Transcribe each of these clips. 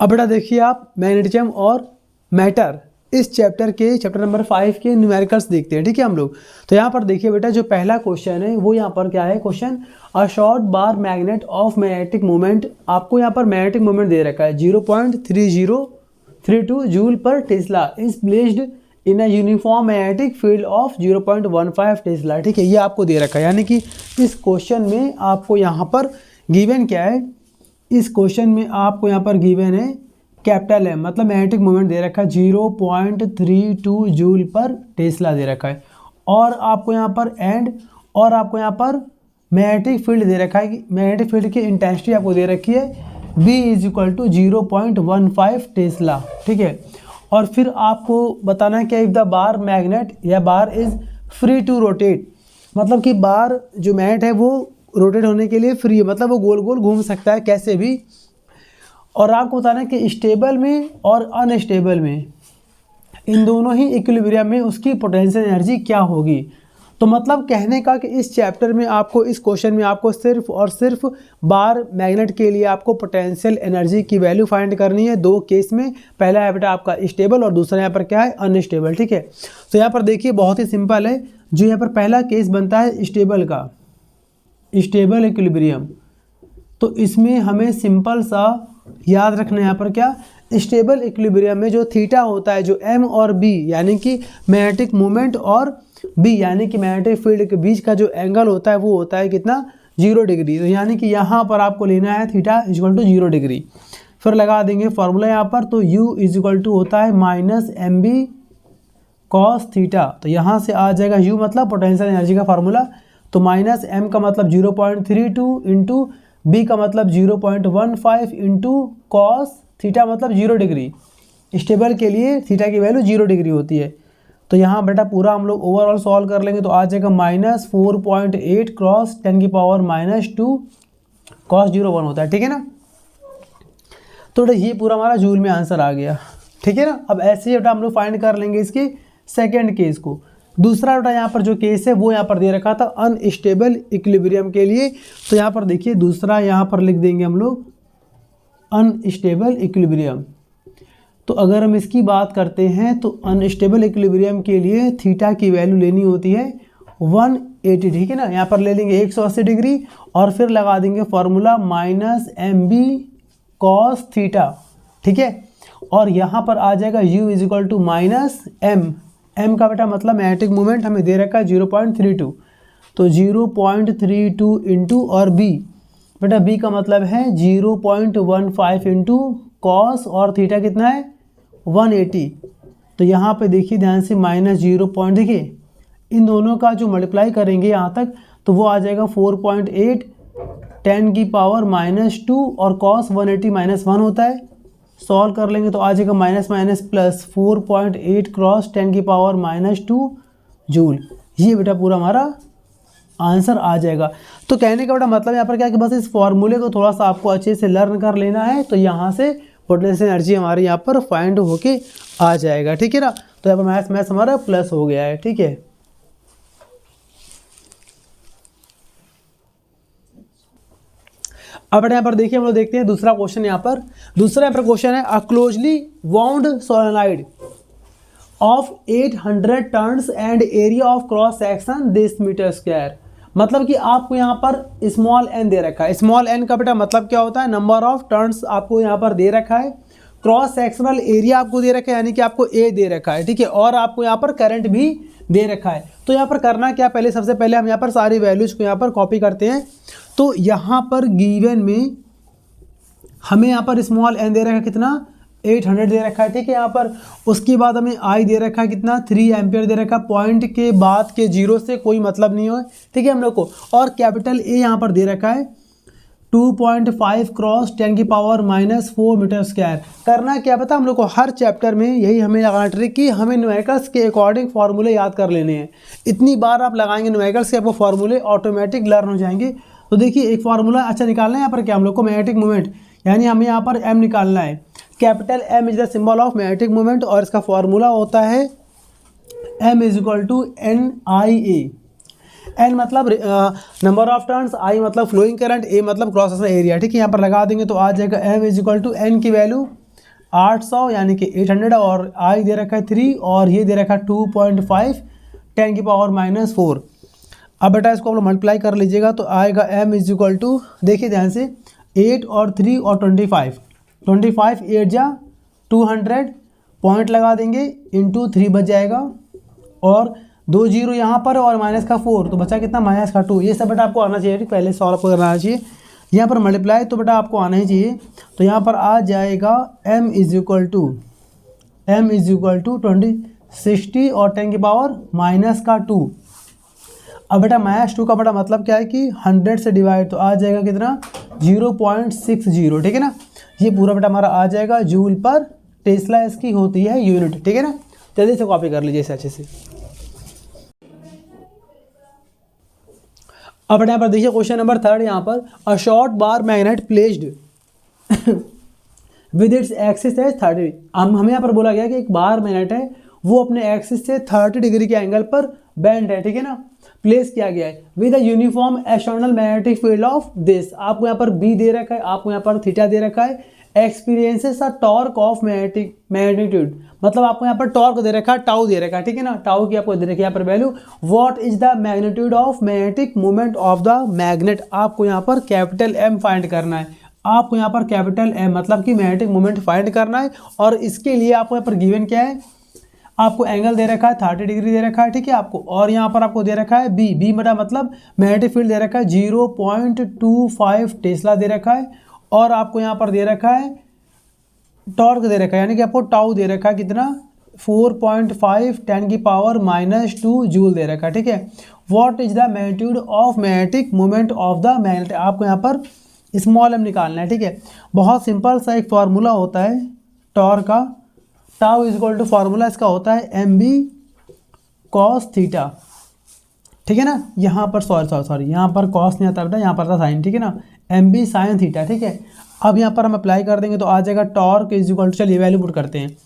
अब बेटा देखिए आप मैग्नेटिज्म और मैटर इस चैप्टर नंबर 5 के न्यूमेरिकल्स देखते हैं, ठीक है हम लोग। तो यहाँ पर देखिए बेटा जो पहला क्वेश्चन है वो यहाँ पर क्या है, question a short bar magnet of magnetic moment, आपको यहाँ पर मैग्नेटिक मोमेंट दे रखा है 0.3032 जूल पर Tesla is placed in a uniform magnetic field of 0.15 Tesla, ठीक है, ये आपको दे रखा है। यानी कि इस क्वेश्चन में आपको यहाँ पर गिवन क्या है, इस क्वेश्चन में आपको यहाँ पर गिवन है कैपिटल एम, मतलब मैग्नेटिक मोमेंट दे रखा है 0.32 जूल पर टेस्ला दे रखा है, और आपको यहाँ पर और आपको यहाँ पर मैग्नेटिक फील्ड दे रखा है कि मैग्नेटिक फील्ड की इंटेंसिटी आपको दे रखी है B = 0.15 टेस्ला, ठीक है। और फिर आपको बताना है कि इफ द बार मैग्नेट या bar is free to rotate, मतलब कि बार जो मैग्नेट है वो रोटेट होने के लिए फ्री है, मतलब वो गोल गोल घूम सकता है कैसे भी। और आपको बताना है कि स्टेबल में और अनस्टेबल में इन दोनों ही इक्विलिब्रियम में उसकी पोटेंशियल एनर्जी क्या होगी। तो मतलब कहने का कि इस चैप्टर में आपको, इस क्वेश्चन में आपको सिर्फ और सिर्फ बार मैग्नेट के लिए आपको पोटेंशियल एनर्जी की वैल्यू फाइंड करनी है दो केस में। पहला है बेटा आपका स्टेबल और दूसरा यहाँ पर क्या है, अनस्टेबल, ठीक है। तो यहाँ पर देखिए बहुत ही सिंपल है, जो यहाँ पर पहला केस बनता है स्टेबल का, स्टेबल इक्विलिब्रियम, तो इसमें हमें सिंपल सा याद रखना है यहाँ पर क्या, स्टेबल इक्विलिब्रियम में जो थीटा होता है, जो एम और बी यानी कि मैग्नेटिक मोमेंट और बी यानी कि मैग्नेटिक फील्ड के बीच का जो एंगल होता है वो होता है कितना, 0 डिग्री। तो यानी कि यहाँ पर आपको लेना है थीटा = 0 डिग्री। फिर लगा देंगे फॉर्मूला यहाँ पर, तो u = होता है -mb cos थीटा। तो यहाँ से आ जाएगा u मतलब पोटेंशियल एनर्जी का फार्मूला, तो -m का मतलब 0.32 इंटू b का मतलब 0.15 इंटू कॉस थीटा मतलब 0 डिग्री। स्टेबल के लिए थीटा की वैल्यू 0 डिग्री होती है। तो यहाँ बेटा पूरा हम लोग ओवरऑल सॉल्व कर लेंगे तो आ जाएगा -4.8 क्रॉस 10⁻² cos 0.1 होता है, ठीक है ना। तो ये पूरा हमारा जूल में आंसर आ गया, ठीक है ना। अब ऐसे ही बेटा हम लोग फाइंड कर लेंगे इसके सेकेंड केस को। दूसरा बेटा यहाँ पर जो केस है वो यहाँ पर दे रखा था अनस्टेबल इक्विलिब्रियम के लिए। तो यहाँ पर देखिए दूसरा यहाँ पर लिख देंगे हम लोग अनस्टेबल इक्विलिब्रियम। तो अगर हम इसकी बात करते हैं तो अनस्टेबल इक्विलिब्रियम के लिए थीटा की वैल्यू लेनी होती है 180, ठीक है ना। यहाँ पर ले लेंगे 180 डिग्री और फिर लगा देंगे फॉर्मूला -mb cos थीटा, ठीक है। और यहाँ पर आ जाएगा u = -m का बेटा मतलब मैग्नेटिक मोमेंट हमें दे रखा है 0.32, तो 0.32 इंटू और b बेटा b का मतलब है 0.15 इंटू कॉस और थीटा कितना है 180। तो यहाँ पे देखिए ध्यान से -0. देखिए इन दोनों का जो मल्टीप्लाई करेंगे यहाँ तक तो वो आ जाएगा 4.8 10⁻² और कॉस 180 -1 होता है। सॉल्व कर लेंगे तो आ जाएगा -- 4.8 क्रॉस 10⁻² जूल। ये बेटा पूरा हमारा आंसर आ जाएगा। तो कहने का बेटा मतलब यहाँ पर क्या है कि बस इस फॉर्मूले को थोड़ा सा आपको अच्छे से लर्न कर लेना है, तो यहाँ से पोटेंशियल एनर्जी हमारे यहाँ पर फाइंड होके आ जाएगा, ठीक है ना। तो यहाँ पर मैथ्स हमारा प्लस हो गया है, ठीक है। अब यहाँ पर देखिए हम लोग देखते हैं दूसरा क्वेश्चन। यहाँ पर दूसरा क्वेश्चन है a closely wound solenoid of 800 turns and area of cross section this metre square. मतलब कि आपको यहाँ पर स्मॉल n दे रखा है। स्मॉल n का बेटा मतलब क्या होता है, नंबर ऑफ टर्न्स आपको यहाँ पर दे रखा है, क्रॉस सेक्शनल एरिया आपको दे रखा है यानी कि आपको a दे रखा है, ठीक है, और आपको यहाँ पर करंट भी दे रखा है। तो यहाँ पर करना क्या, पहले सबसे पहले हम यहाँ पर सारी वैल्यूज को यहाँ पर कॉपी करते हैं। तो यहाँ पर गिवन में हमें यहाँ पर स्मॉल n दे रखा है कितना 800 दे रखा है, ठीक है। यहाँ पर उसके बाद हमें I दे रखा है कितना 3 एम्पियर दे रखा है, पॉइंट के बाद के जीरो से कोई मतलब नहीं हो, ठीक है हम लोग को। और कैपिटल A यहाँ पर दे रखा है 2.5 क्रॉस 10⁻⁻4 मीटर स्क्वायर। करना क्या पता हम लोग को, हर चैप्टर में यही हमें लगाना ट्रिक कि हमें न्यूमेरिकल्स के अकॉर्डिंग फार्मूले याद कर लेने हैं। इतनी बार आप लगाएंगे न्यूमेरिकल्स के आपको फार्मूले ऑटोमेटिक लर्न हो जाएंगे। तो देखिए एक फार्मूला अच्छा निकालना है यहाँ पर क्या हम लोग को, मैग्नेटिक मोमेंट, यानी हमें यहाँ पर m निकालना है। Capital M is the symbol of magnetic moment और इसका फॉर्मूला होता है m = NIA। n मतलब नंबर ऑफ टर्न्स, I मतलब फ्लोइंग करंट, A मतलब क्रॉस सेक्शनल एरिया, ठीक है। यहाँ पर लगा देंगे तो आ जाएगा m = n की वैल्यू 800 यानी कि 800 और आई दे रखा है 3 और ये दे रखा है 2.5 10⁻⁻�4। अब बेटा इसको आप लोग मल्टीप्लाई कर लीजिएगा तो आएगा m इज इक्वल टू, देखिए ध्यान से 8 और 3 और 25 8 जा 200 पॉइंट लगा देंगे इंटू 3 बच जाएगा और 2 जीरो यहाँ पर और माइनस का 4 तो बचा कितना माइनस का 2। ये सब बेटा आपको आना चाहिए, पहले सॉल्व आपको करना चाहिए। यहाँ पर मल्टीप्लाई तो बेटा आपको आना ही चाहिए, तो यहाँ पर आ जाएगा m इज इक्वल टू 60 और 10⁻⁻2। अब बेटा -2 का बेटा मतलब क्या है कि 100 से डिवाइड तो आ जाएगा कितना 0.60, ठीक है ना। ये पूरा बेटा हमारा आ जाएगा जूल पर टेस्ला इसकी होती है यूनिट, ठीक है ना। जल्दी से कॉपी कर लीजिए इसे अच्छे से। अब बेटा यहाँ पर देखिए क्वेश्चन नंबर 3 यहाँ पर a short bar magnet placed with its axis है 30। हमें यहाँ पर बोला गया कि एक बार मैग्नेट है वो अपने एक्सिस से 30 डिग्री के एंगल पर बेंड है, ठीक है ना, प्लेस किया गया है with a uniform external magnetic field of this. आपको यहाँ पर बी दे रखा है, आपको यहाँ पर थीटा दे रखा है, experiences a torque of magnitude, मतलब आपको यहाँ पर टॉर्क दे रखा है, टाउ दे रखा है, ठीक है ना, टाउ की आपको दे रखी है यहाँ पर value. What is the magnitude of magnetic moment of the magnet, आपको यहाँ पर कैपिटल एम फाइंड करना है, आपको यहाँ पर कैपिटल एम मतलब कि मैग्नेटिक मोमेंट फाइंड करना है। और इसके लिए आपको यहाँ पर गिवन क्या है, आपको एंगल दे रखा है 30 डिग्री दे रखा है, ठीक है आपको, और यहाँ पर आपको दे रखा है बी बटा मतलब मैग्नेटिक फील्ड दे रखा है 0.25 टेस्ला दे रखा है, और आपको यहाँ पर दे रखा है टॉर्क दे रखा है यानी कि आपको टाउ दे रखा है कितना 4.5 10⁻⁻2 जूल दे रखा है, ठीक है। What is the magnitude of magnetic moment of the magnet, आपको यहाँ पर स्मॉल एम निकालना है, ठीक है। बहुत सिंपल सा एक फार्मूला होता है टॉर्क का, tau is equal to formula इसका होता है एम बी कॉस थीटा, ठीक है ना। यहाँ पर सॉरी यहाँ पर कॉस नहीं आता बेटा, यहाँ पर था साइन, ठीक है ना, एम बी साइन थीटा, ठीक है। अब यहाँ पर हम अप्लाई कर देंगे तो आ जाएगा टॉर्क इज इक्वल टू, चलिए वैल्यू पुट करते हैं।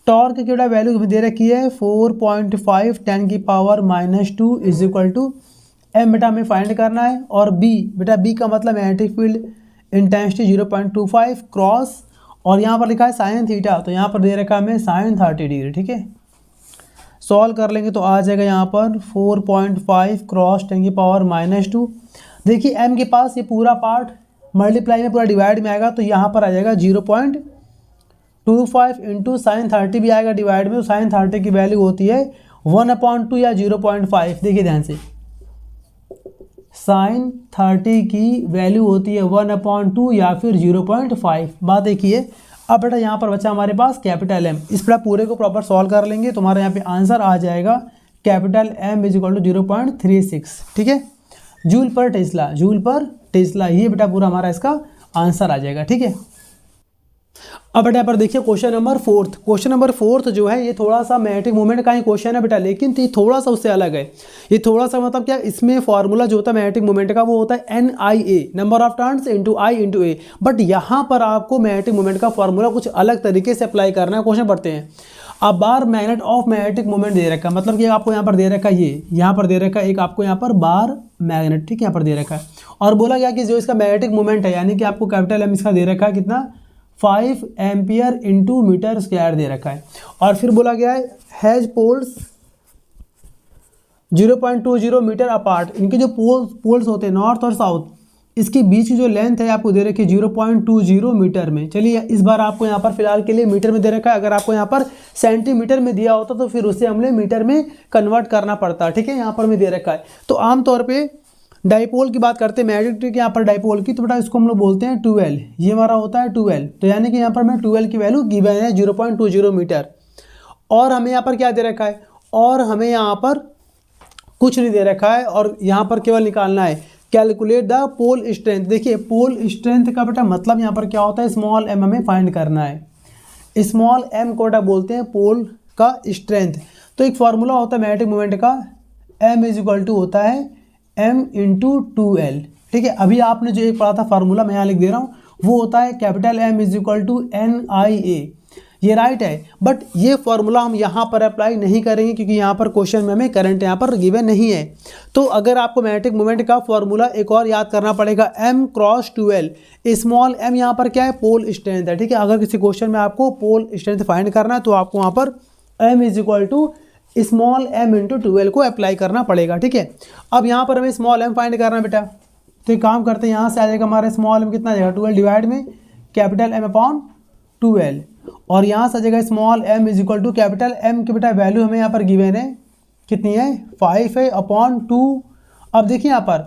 टॉर्क की बेटा वैल्यू हमें दे रखी है 4.5 10⁻⁻2 इज इक्वल टू एम बेटा हमें फाइंड करना है, और बी बेटा बी का मतलब मैग्नेटिक फील्ड इंटेंसिटी 0.25 क्रॉस, और यहाँ पर लिखा है साइन थीटा, तो यहाँ पर दे रखा है हमें साइन 30 डिग्री, ठीक है। सॉल्व कर लेंगे तो आ जाएगा यहाँ पर 4.5 क्रॉस 10⁻⁻2। देखिए m के पास ये पूरा पार्ट मल्टीप्लाई में पूरा डिवाइड में आएगा, तो यहाँ पर आ जाएगा 0.25 इंटू साइन 30 भी आएगा डिवाइड में, तो साइन 30 की वैल्यू होती है 1/2 या 0.5। देखिए ध्यान से साइन 30 की वैल्यू होती है 1/2 या फिर 0.5। बात देखिए अब बेटा यहाँ पर बचा हमारे पास कैपिटल एम, इस पर पूरे को प्रॉपर सॉल्व कर लेंगे तो हमारे यहाँ पे आंसर आ जाएगा capital M is equal to 0.36, ठीक है, जूल पर टेस्ला, ये बेटा पूरा हमारा इसका आंसर आ जाएगा, ठीक है। अब बेटा यहाँ पर देखिए क्वेश्चन नंबर फोर्थ जो है ये थोड़ा सा मैग्नेटिक मोमेंट का ही क्वेश्चन है बेटा, लेकिन ये थोड़ा सा उससे अलग है। ये थोड़ा सा मतलब क्या, इसमें फॉर्मूला जो होता है मैग्नेटिक मोमेंट का वो होता है NIA, number of turns into I into A, but यहाँ पर आपको मैग्नेटिक मोमेंट का फॉर्मूला कुछ अलग तरीके से अप्लाई करना है। क्वेश्चन पढ़ते हैं। अब bar magnet of magnetic moment दे रखा है, मतलब कि आपको यहाँ पर दे रखा है, ये यहाँ पर दे रखा है एक आपको यहाँ पर बार मैग्नेट, ठीक है, यहाँ पर दे रखा है, और बोला गया कि जो इसका मैग्नेटिक मोमेंट है यानी कि आपको कैपिटल एम इसका दे रखा है कितना 5 एम्पियर इंटू मीटर स्क्वायर दे रखा है, और फिर बोला गया है हैज पोल्स 0.20 मीटर अपार्ट, इनके जो पोल्स होते हैं नॉर्थ और साउथ, इसके बीच की जो लेंथ है आपको दे रखी है 0.20 मीटर में। चलिए इस बार आपको यहाँ पर फिलहाल के लिए मीटर में दे रखा है, अगर आपको यहाँ पर सेंटीमीटर में दिया होता तो फिर उसे हमने मीटर में कन्वर्ट करना पड़ता, ठीक है। यहाँ पर में दे रखा है, तो आमतौर पर डाइपोल की बात करते हैं मैग्नेटिक यहाँ पर डाइपोल की, तो बेटा इसको हम लोग बोलते हैं 12, ये हमारा होता है 12, तो यानी कि यहाँ पर मैं 12 की वैल्यू गिवन है 0.20 मीटर, और हमें यहाँ पर क्या दे रखा है, और हमें यहाँ पर कुछ नहीं दे रखा है, और यहाँ पर केवल निकालना है कैलकुलेट द पोल स्ट्रेंथ। देखिए पोल स्ट्रेंथ का बेटा मतलब यहाँ पर क्या होता है, स्मॉल एम हमें फाइंड करना है, स्मॉल एम को बेटा बोलते हैं पोल का स्ट्रेंथ। तो एक फार्मूला होता है मैग्नेटिक मोमेंट का, एम इज इक्वल टू होता है m इंटू 2l, ठीक है। अभी आपने जो एक पढ़ा था फार्मूला मैं यहाँ लिख दे रहा हूँ, वो होता है capital M is equal to NIA, ये राइट है, बट ये फॉर्मूला हम यहाँ पर अप्लाई नहीं करेंगे क्योंकि यहाँ पर क्वेश्चन में हमें करंट यहाँ पर गिवन नहीं है। तो अगर आपको मैग्नेटिक मोमेंट का फॉर्मूला एक और याद करना पड़ेगा, m क्रॉस 12, स्मॉल m यहाँ पर क्या है, पोल स्ट्रेंथ है, ठीक है। अगर किसी क्वेश्चन में आपको पोल स्ट्रेंथ फाइंड करना है तो आपको वहाँ पर m is equal to small m into 12 को अप्लाई करना पड़ेगा, ठीक है। अब यहाँ पर हमें स्मॉल m फाइंड करना है बेटा, तो एक काम करते हैं, यहाँ से आ जाएगा हमारा स्मॉल m कितना आ जाएगा 12 डिवाइड में कैपिटल M अपॉन 12, और यहाँ से आ जाएगा small m is equal to capital M की बेटा वैल्यू हमें यहाँ पर गिवन है कितनी है 5 है अपॉन 2। अब देखिए यहाँ पर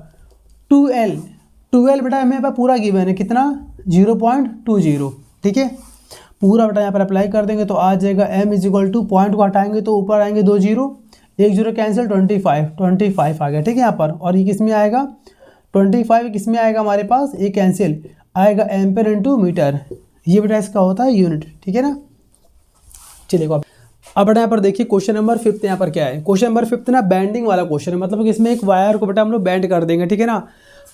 12 बेटा हमें यहाँ पर पूरा गिवन है कितना 0.20, ठीक है। पूरा बेटा यहाँ पर अप्लाई कर देंगे तो आ जाएगा m is equal two point को हटाएंगे तो ऊपर आएंगे 2 जीरो, 1 जीरो कैंसिल 25 आ गया, ठीक है यहाँ पर। और ये किस में आएगा 25 किस में आएगा हमारे पास, ये कैंसिल आएगा एम्पेयर इंटू मीटर, ये बेटा इसका होता है यूनिट, ठीक है ना। चलिए अब बेटा यहाँ पर देखिए क्वेश्चन नंबर 5 यहाँ पर क्या है। क्वेश्चन नंबर 5 ना बैंडिंग वाला क्वेश्चन है, मतलब कि इसमें एक वायर को बेटा हम लोग बैंड कर देंगे, ठीक है ना।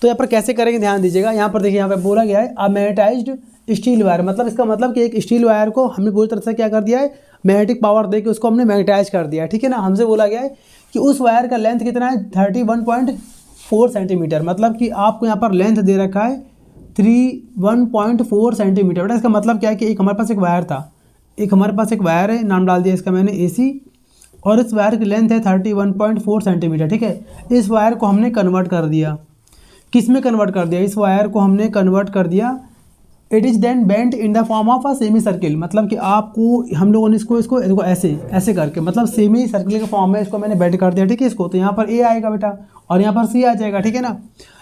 तो यहाँ पर कैसे करेंगे ध्यान दीजिएगा, यहाँ पर देखिए यहाँ पर बोला गया है मैग्नेटाइज्ड स्टील वायर, मतलब इसका मतलब कि एक स्टील वायर को हमने पूरी तरह से क्या कर दिया है, मैग्नेटिक पावर दे के उसको हमने मैग्नेटाइज कर दिया है, ठीक है ना। हमसे बोला गया है कि उस वायर का लेंथ कितना है 31.4 सेंटीमीटर, मतलब कि आपको यहाँ पर लेंथ दे रखा है 31.4 सेंटीमीटर। बेटा इसका मतलब क्या है कि एक हमारे पास एक वायर था, एक हमारे पास एक वायर है, नाम डाल दिया इसका मैंने AC, और इस वायर की लेंथ है 31.4 सेंटीमीटर, ठीक है। इस वायर को हमने कन्वर्ट कर दिया, किस में कन्वर्ट कर दिया, इस वायर को हमने कन्वर्ट कर दिया, it is then bent in the form of a semi circle, मतलब कि आपको हम लोगों ने इसको ऐसे करके मतलब सेमी सर्किल के फॉर्म में इसको मैंने बेंट कर दिया, ठीक है। इसको तो यहाँ पर A आएगा बेटा और यहाँ पर C आ जाएगा, ठीक है ना।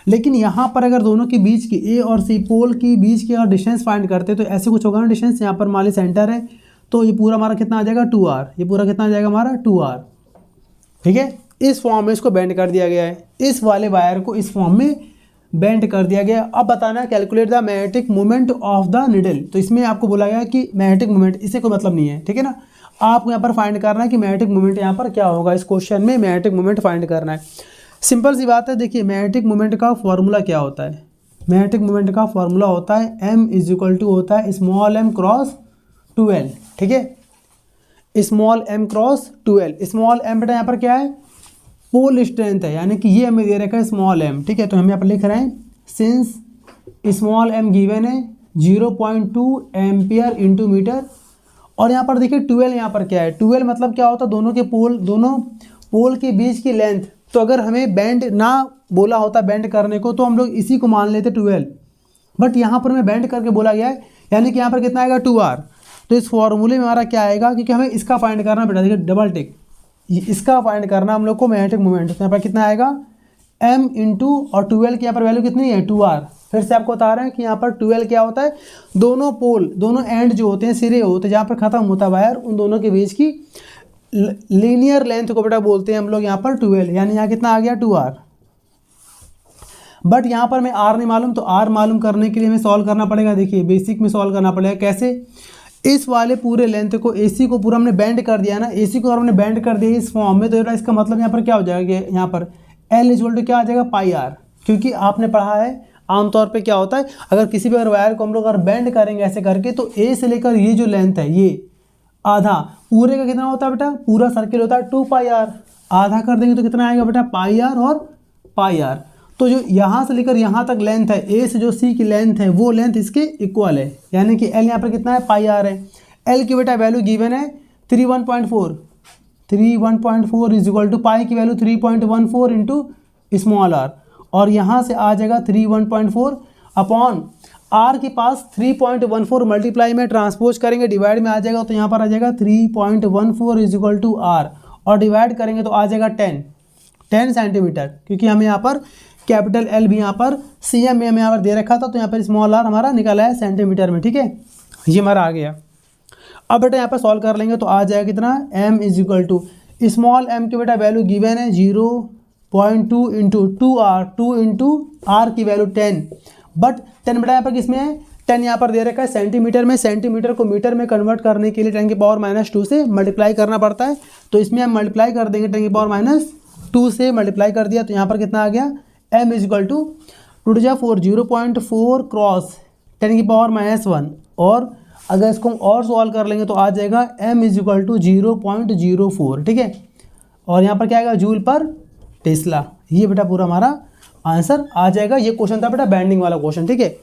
लेकिन यहाँ पर अगर दोनों के बीच की A और C पोल के बीच की अगर डिस्टेंस फाइंड करते तो ऐसे कुछ होगा ना डिस्टेंस, यहाँ पर मान ली सेंटर है तो ये पूरा हमारा कितना आ जाएगा 2R, ये पूरा कितना आ जाएगा हमारा 2R, ठीक है। इस फॉर्म में इसको बेंड कर दिया गया है, इस वाले वायर को इस फॉर्म में बेंड कर दिया गया। अब बताना है calculate the magnetic moment of the needle, तो इसमें आपको बोला गया कि मैग्नेटिक मोमेंट, इससे कोई मतलब नहीं है, ठीक है ना। आपको यहाँ पर फाइंड करना है कि मैग्नेटिक मोमेंट यहाँ पर क्या होगा, इस क्वेश्चन में मैग्नेटिक मोमेंट फाइंड करना है। सिंपल सी बात है, देखिए मैग्नेटिक मोमेंट का फॉर्मूला क्या होता है, मैग्नेटिक मोमेंट का फॉर्मूला होता है m इज इक्वल टू होता है स्मॉल m क्रॉस 12, ठीक है। Small m cross 12, small m बेटा यहाँ पर क्या है पोल स्ट्रेंथ है, यानी कि ये हमें दे रखा है स्मॉल m, ठीक है। तो हम यहाँ पर लिख रहे हैं सिंस स्मॉल m गिवन है 0.2 एम्पियर इंटू मीटर, और यहाँ पर देखिए 12 यहाँ पर क्या है, 12 मतलब क्या होता है दोनों पोल के बीच की लेंथ। तो अगर हमें बैंड ना बोला होता बैंड करने को तो हम लोग इसी को मान लेते 12, बट यहाँ पर हमें बैंड करके बोला गया है, यानी कि यहाँ पर कितना आएगा 2R। तो इस फॉर्मूले में हमारा क्या आएगा, क्योंकि हमें इसका फाइंड करना बेटा, देखिए डबल टिक, इसका फाइंड करना हम लोग को मैग्नेटिक मोमेंट। तो यहाँ पर कितना आएगा m इंटू और 12 की यहाँ पर वैल्यू कितनी है 2R। फिर से आपको बता रहे हैं कि यहाँ पर 12 क्या होता है, दोनों पोल दोनों एंड जो होते हैं सिरे होते हैं जहाँ पर ख़त्म होता है वायर, उन दोनों के बीच की लीनियर लेंथ को बेटा बोलते हैं हम लोग यहाँ पर 12, यानी यहाँ कितना आ गया 2R। बट यहाँ पर हमें R नहीं मालूम, तो R मालूम करने के लिए हमें सॉल्व करना पड़ेगा। देखिए बेसिक में सॉल्व करना पड़ेगा, कैसे, इस वाले पूरे लेंथ को AC को पूरा हमने बैंड कर दिया ना, AC को हमने बैंड कर दिया इस फॉर्म में, तो इसका मतलब यहाँ पर क्या हो जाएगा, यहाँ पर L इक्वल टू क्या आ जाएगा पाई R, क्योंकि आपने पढ़ा है आमतौर पे क्या होता है, अगर किसी भी अगर वायर को हम लोग अगर बेंड करेंगे ऐसे करके, तो A से लेकर ये जो लेंथ है ये आधा, पूरे का कितना होता है बेटा, पूरा सर्किल होता है 2 पाई R, आधा कर देंगे तो कितना आएगा बेटा पाई R और पाई R। तो जो यहाँ से लेकर यहाँ तक लेंथ है, A से जो C की लेंथ है वो लेंथ इसके इक्वल है, यानी कि L यहाँ पर कितना है पाई R है। L की बेटा वैल्यू गिवन है 31.4 इज इक्वल टू पाई की वैल्यू 3.14 इंटू स्मॉल r, और यहाँ से आ जाएगा 31.4 अपॉन R के पास 3.14 मल्टीप्लाई में ट्रांसपोज करेंगे, डिवाइड में आ जाएगा, तो यहाँ पर आ जाएगा 3.14 इज इक्वल टू R, और डिवाइड करेंगे तो आ जाएगा 10 सेंटीमीटर, क्योंकि हमें यहाँ पर कैपिटल L भी यहाँ पर CM में हमें यहाँ पर दे रखा था, तो यहाँ पर स्मॉल r हमारा निकला है सेंटीमीटर में, ठीक है। ये हमारा आ गया। अब बेटा यहाँ पर सॉल्व कर लेंगे तो आ जाएगा कितना m is equal to small m की बेटा वैल्यू गिवन है 0.2 इंटू 2 इंटू R की वैल्यू 10, बट 10 बेटा यहाँ पर किसमें है 10 यहाँ पर दे रखा है सेंटीमीटर में, सेंटीमीटर को मीटर में कन्वर्ट करने के लिए 10 की पावर -2 से मल्टीप्लाई करना पड़ता है, तो इसमें हम मल्टीप्लाई कर देंगे 10 की पावर -2 से मल्टीप्लाई कर दिया, तो यहाँ पर कितना आ गया m is equal to 2 4 0.4 cross 10 की पावर -1, और अगर इसको हम और सॉल्व कर लेंगे तो आ जाएगा m इज इक्वल टू 0.04, ठीक है। और यहाँ पर क्या आएगा, जूल पर टेस्ला। ये बेटा पूरा हमारा आंसर आ जाएगा। ये क्वेश्चन था बेटा बैंडिंग वाला क्वेश्चन, ठीक है।